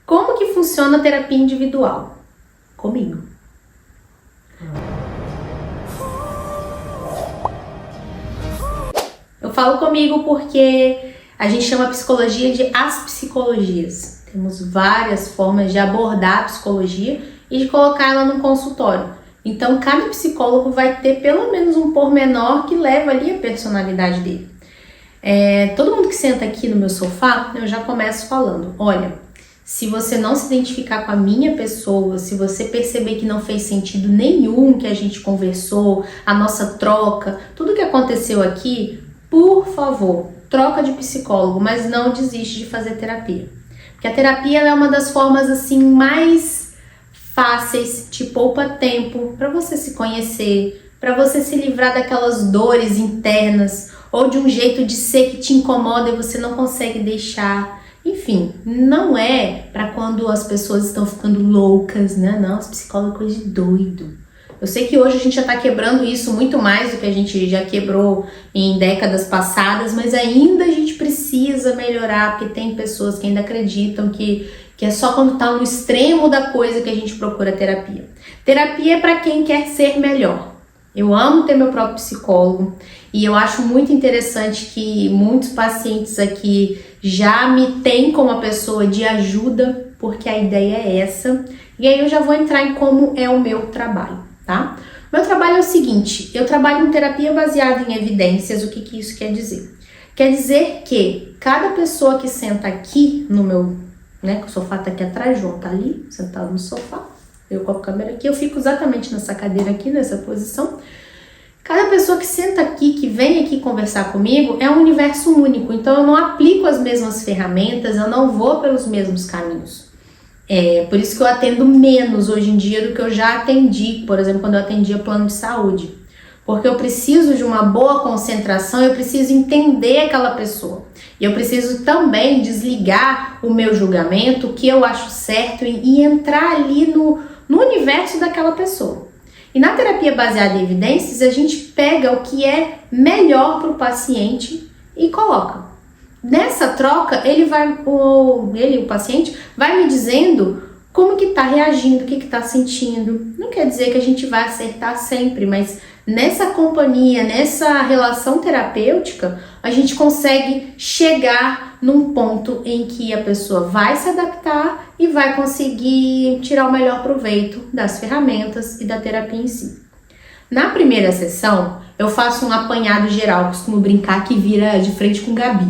Como que funciona a terapia individual? Comigo. Eu falo comigo porque a gente chama a psicologia de as psicologias. Temos várias formas de abordar a psicologia e de colocar ela no consultório. Então, cada psicólogo vai ter pelo menos um pormenor que leva ali a personalidade dele. Todo mundo que senta aqui no meu sofá, eu já começo falando, olha, se você não se identificar com a minha pessoa, se você perceber que não fez sentido nenhum que a gente conversou, a nossa troca, tudo que aconteceu aqui, por favor, troca de psicólogo, mas não desiste de fazer terapia. Porque a terapia ela é uma das formas assim mais fáceis, te poupa tempo para você se conhecer, para você se livrar daquelas dores internas ou de um jeito de ser que te incomoda e você não consegue deixar. Enfim, não é para quando as pessoas estão ficando loucas, né? Não, os psicólogos é coisa de doido. Eu sei que hoje a gente já tá quebrando isso muito mais do que a gente já quebrou em décadas passadas, mas ainda a gente precisa melhorar, porque tem pessoas que ainda acreditam que é só quando tá no extremo da coisa que a gente procura terapia. Terapia é para quem quer ser melhor. Eu amo ter meu próprio psicólogo e eu acho muito interessante que muitos pacientes aqui já me têm como uma pessoa de ajuda, porque a ideia é essa. E aí eu já vou entrar em como é o meu trabalho, tá? Meu trabalho é o seguinte, eu trabalho em terapia baseada em evidências. O que isso quer dizer? Quer dizer que cada pessoa que senta aqui no meu, né, o sofá tá aqui atrás, João tá ali, sentado no sofá, eu com a câmera aqui, eu fico exatamente nessa cadeira aqui, nessa posição. Cada pessoa que senta aqui, que vem aqui conversar comigo, é um universo único. Então, eu não aplico as mesmas ferramentas, eu não vou pelos mesmos caminhos. Por isso que eu atendo menos hoje em dia do que eu já atendi, por exemplo, quando eu atendia plano de saúde. Porque eu preciso de uma boa concentração, eu preciso entender aquela pessoa. E eu preciso também desligar o meu julgamento, o que eu acho certo, e entrar ali no universo daquela pessoa. E na terapia baseada em evidências, a gente pega o que é melhor para o paciente e coloca. Nessa troca, o paciente, vai me dizendo como que está reagindo, o que está sentindo. Não quer dizer que a gente vai acertar sempre, mas nessa companhia, nessa relação terapêutica, a gente consegue chegar num ponto em que a pessoa vai se adaptar e vai conseguir tirar o melhor proveito das ferramentas e da terapia em si. Na primeira sessão, eu faço um apanhado geral, costumo brincar que vira de frente com Gabi,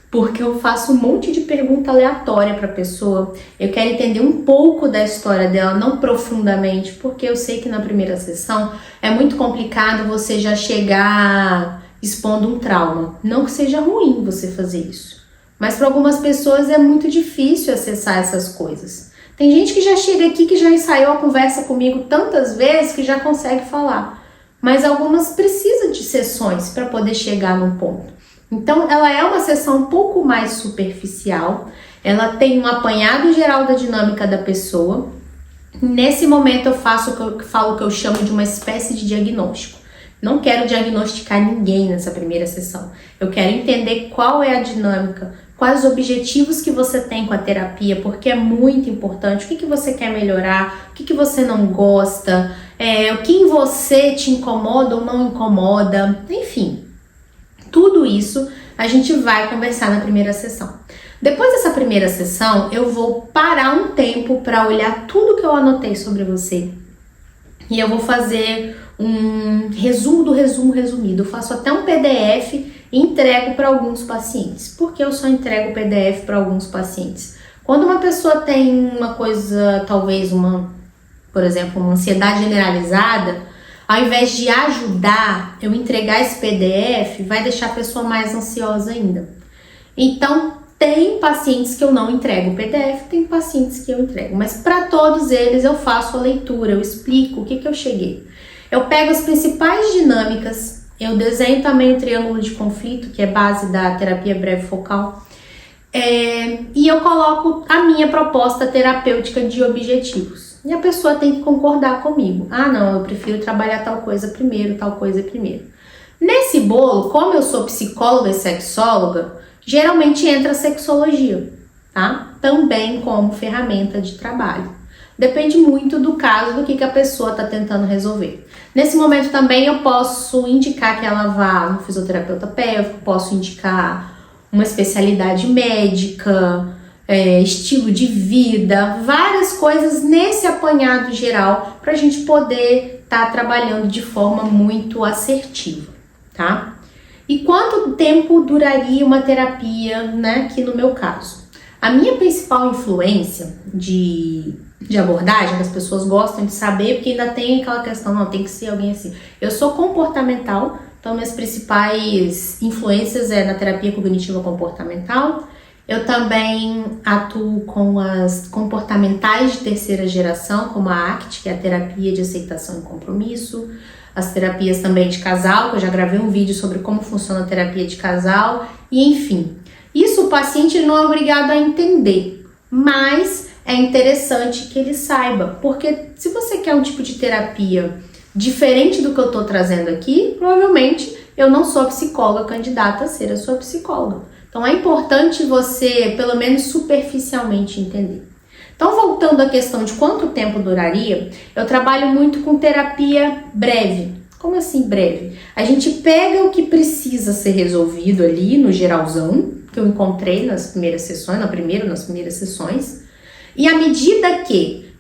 porque eu faço um monte de pergunta aleatória para a pessoa. Eu quero entender um pouco da história dela, não profundamente, porque eu sei que na primeira sessão é muito complicado você já chegar expondo um trauma. Não que seja ruim você fazer isso, mas para algumas pessoas é muito difícil acessar essas coisas. Tem gente que já chega aqui, que já ensaiou a conversa comigo tantas vezes que já consegue falar, mas algumas precisam de sessões para poder chegar num ponto. Então, ela é uma sessão um pouco mais superficial, ela tem um apanhado geral da dinâmica da pessoa. Nesse momento eu falo o que eu chamo de uma espécie de diagnóstico. Não quero diagnosticar ninguém nessa primeira sessão. Eu quero entender qual é a dinâmica, quais os objetivos que você tem com a terapia, porque é muito importante. O que você quer melhorar, o que você não gosta, o que em você te incomoda ou não incomoda, enfim. Tudo isso a gente vai conversar na primeira sessão. Depois dessa primeira sessão, eu vou parar um tempo para olhar tudo que eu anotei sobre você. E eu vou fazer um resumo do resumo resumido. Eu faço até um PDF e entrego para alguns pacientes. Por que eu só entrego o PDF para alguns pacientes? Quando uma pessoa tem uma coisa, talvez por exemplo, uma ansiedade generalizada, ao invés de ajudar, eu entregar esse PDF, vai deixar a pessoa mais ansiosa ainda. Então, tem pacientes que eu não entrego o PDF, tem pacientes que eu entrego. Mas para todos eles eu faço a leitura, eu explico o que eu cheguei. Eu pego as principais dinâmicas, eu desenho também o triângulo de conflito, que é base da terapia breve focal. E eu coloco a minha proposta terapêutica de objetivos. E a pessoa tem que concordar comigo. Ah, não, eu prefiro trabalhar tal coisa primeiro, tal coisa primeiro. Nesse bolo, como eu sou psicóloga e sexóloga, geralmente entra a sexologia, tá? também como ferramenta de trabalho. Depende muito do caso, do que a pessoa está tentando resolver. Nesse momento também eu posso indicar que ela vá no fisioterapeuta pélvico, posso indicar uma especialidade médica, estilo de vida, várias coisas nesse apanhado geral para a gente poder estar trabalhando de forma muito assertiva, tá? E quanto tempo duraria uma terapia, né, aqui no meu caso? A minha principal influência de abordagem, que as pessoas gostam de saber, porque ainda tem aquela questão, não, tem que ser alguém assim. Eu sou comportamental, então minhas principais influências é na terapia cognitiva comportamental. Eu também atuo com as comportamentais de terceira geração, como a ACT, que é a terapia de aceitação e compromisso. As terapias também de casal, que eu já gravei um vídeo sobre como funciona a terapia de casal. E enfim, isso o paciente não é obrigado a entender, mas é interessante que ele saiba, porque se você quer um tipo de terapia diferente do que eu estou trazendo aqui, provavelmente eu não sou a psicóloga candidata a ser a sua psicóloga. Então é importante você, pelo menos superficialmente, entender. Então, voltando à questão de quanto tempo duraria, eu trabalho muito com terapia breve. Como assim breve? A gente pega o que precisa ser resolvido ali no geralzão, que eu encontrei nas primeiras sessões, nas primeiras sessões, e à medida que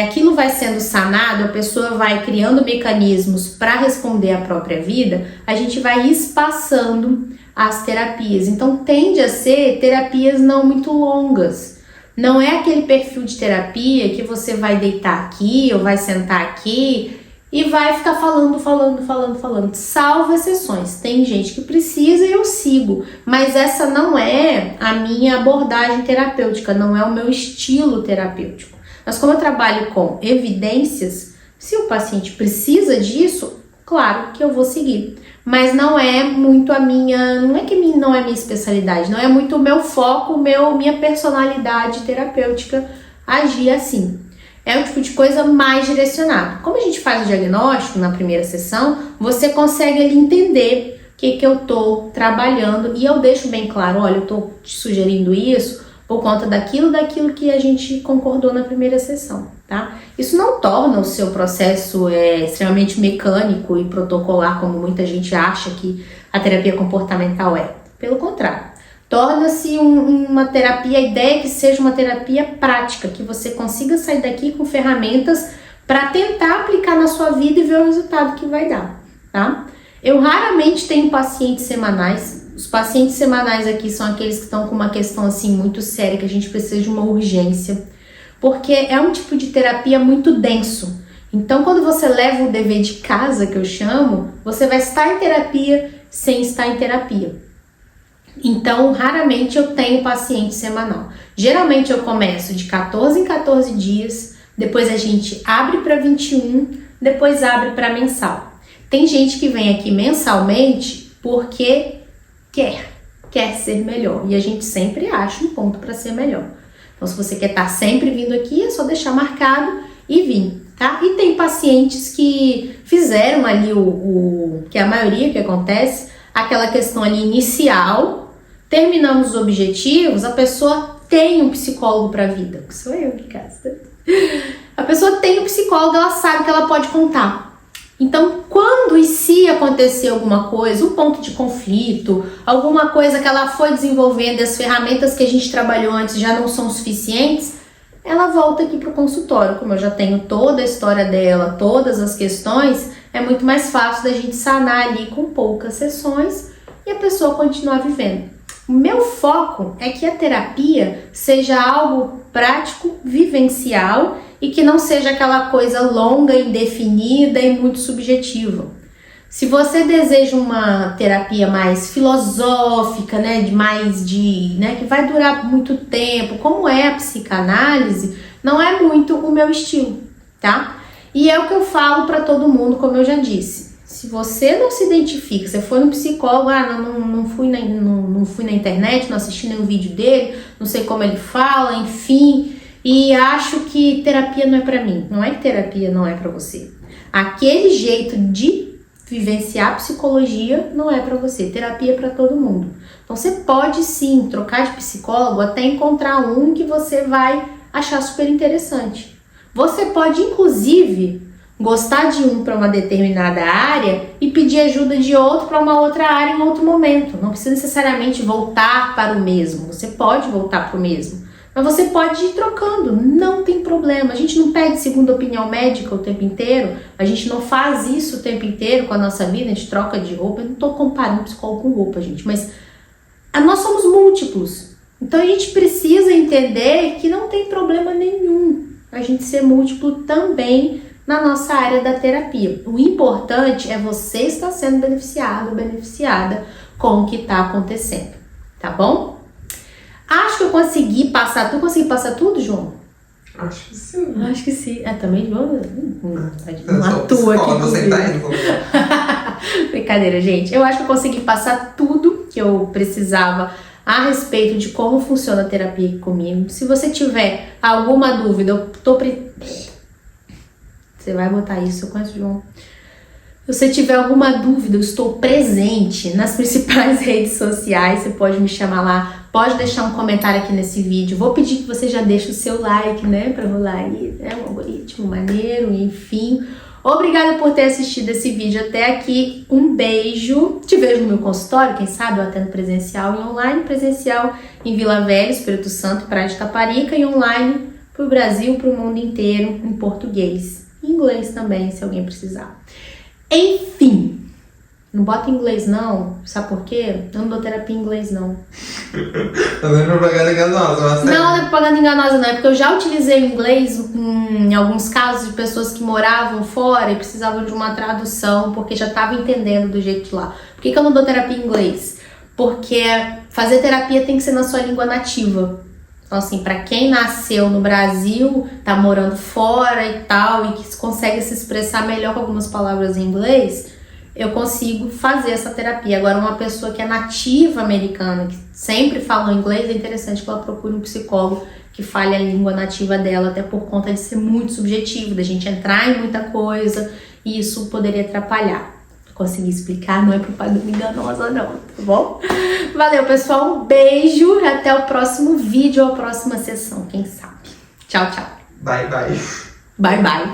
aquilo vai sendo sanado, a pessoa vai criando mecanismos para responder à própria vida, a gente vai espaçando as terapias. Então, tende a ser terapias não muito longas. Não é aquele perfil de terapia que você vai deitar aqui ou vai sentar aqui e vai ficar falando, salvo exceções. Tem gente que precisa e eu sigo, mas essa não é a minha abordagem terapêutica, não é o meu estilo terapêutico. Mas como eu trabalho com evidências, se o paciente precisa disso, claro que eu vou seguir. Mas não é muito a minha, não é que não é minha especialidade, não é muito o meu foco, minha personalidade terapêutica agir assim. É o tipo de coisa mais direcionada. Como a gente faz o diagnóstico na primeira sessão, você consegue ali entender o que eu tô trabalhando e eu deixo bem claro, olha, eu tô te sugerindo isso por conta daquilo que a gente concordou na primeira sessão, tá? Isso não torna o seu processo extremamente mecânico e protocolar, como muita gente acha que a terapia comportamental é. Pelo contrário, torna-se uma terapia, a ideia é que seja uma terapia prática, que você consiga sair daqui com ferramentas para tentar aplicar na sua vida e ver o resultado que vai dar, tá? Eu raramente tenho pacientes semanais. Os pacientes semanais aqui são aqueles que estão com uma questão assim muito séria, que a gente precisa de uma urgência, porque é um tipo de terapia muito denso. Então, quando você leva o dever de casa, que eu chamo, você vai estar em terapia sem estar em terapia. Então, raramente eu tenho paciente semanal. Geralmente eu começo de 14 em 14 dias, depois a gente abre para 21, depois abre para mensal. Tem gente que vem aqui mensalmente porque quer ser melhor. E a gente sempre acha um ponto para ser melhor. Então, se você quer estar sempre vindo aqui, é só deixar marcado e vir, tá? E tem pacientes que fizeram ali que a maioria que acontece, aquela questão ali inicial, terminamos os objetivos, a pessoa tem um psicólogo para a vida, que sou eu, de casa. A pessoa tem um psicólogo, ela sabe que ela pode contar. Então, quando e se acontecer alguma coisa, um ponto de conflito, alguma coisa que ela foi desenvolvendo e as ferramentas que a gente trabalhou antes já não são suficientes, ela volta aqui para o consultório. Como eu já tenho toda a história dela, todas as questões, é muito mais fácil da gente sanar ali com poucas sessões e a pessoa continuar vivendo. O meu foco é que a terapia seja algo prático, vivencial e que não seja aquela coisa longa, indefinida e muito subjetiva. Se você deseja uma terapia mais filosófica, né, que vai durar muito tempo, como é a psicanálise, não é muito o meu estilo, tá? E é o que eu falo para todo mundo, como eu já disse. Se você não se identifica, você foi no psicólogo, não fui na internet, não assisti nenhum vídeo dele, não sei como ele fala, enfim, e acho que terapia não é pra mim. Não é que terapia não é pra você. Aquele jeito de vivenciar psicologia não é para você, terapia é para todo mundo. Então você pode sim trocar de psicólogo até encontrar um que você vai achar super interessante. Você pode inclusive gostar de um para uma determinada área e pedir ajuda de outro para uma outra área em outro momento. Não precisa necessariamente voltar para o mesmo, você pode voltar para o mesmo. Mas você pode ir trocando, não tem problema. A gente não pede segunda opinião médica o tempo inteiro, a gente não faz isso o tempo inteiro com a nossa vida, a gente troca de roupa. Eu não estou comparando psicólogo com roupa, gente, mas nós somos múltiplos. Então a gente precisa entender que não tem problema nenhum a gente ser múltiplo também na nossa área da terapia. O importante é você estar sendo beneficiado ou beneficiada com o que está acontecendo, tá bom? Acho que eu consegui passar tudo. Consegui passar tudo, João? Acho que sim. Acho que sim. Também, João, não atua aqui comigo. Brincadeira, gente. Eu acho que eu consegui passar tudo que eu precisava a respeito de como funciona a terapia aqui comigo. Se você tiver alguma dúvida, Você vai botar isso, eu conheço o João. Se você tiver alguma dúvida, eu estou presente nas principais redes sociais, você pode me chamar lá, pode deixar um comentário aqui nesse vídeo. Vou pedir que você já deixe o seu like, né, pra rolar aí, né, um algoritmo maneiro, enfim. Obrigada por ter assistido esse vídeo até aqui, um beijo, te vejo no meu consultório, quem sabe eu atendo presencial e online, presencial em Vila Velha, Espírito Santo, Praia de Taparica, e online pro Brasil, pro mundo inteiro, em português. Em inglês também, se alguém precisar. Enfim, não bota em inglês não, sabe por quê? Eu não dou terapia em inglês não. Tá vendo propaganda enganosa? Não é propaganda enganosa não, é porque eu já utilizei o inglês em alguns casos de pessoas que moravam fora e precisavam de uma tradução, porque já estava entendendo do jeito de lá. Por que eu não dou terapia em inglês? Porque fazer terapia tem que ser na sua língua nativa. Então, assim, para quem nasceu no Brasil, tá morando fora e tal, e que consegue se expressar melhor com algumas palavras em inglês, eu consigo fazer essa terapia. Agora, uma pessoa que é nativa americana, que sempre fala inglês, é interessante que ela procure um psicólogo que fale a língua nativa dela, até por conta de ser muito subjetivo, da gente entrar em muita coisa, e isso poderia atrapalhar. Consegui explicar, não é propaganda enganosa não, tá bom? Valeu, pessoal, um beijo, até o próximo vídeo ou a próxima sessão, quem sabe. Tchau, tchau. Bye, bye. Bye, bye.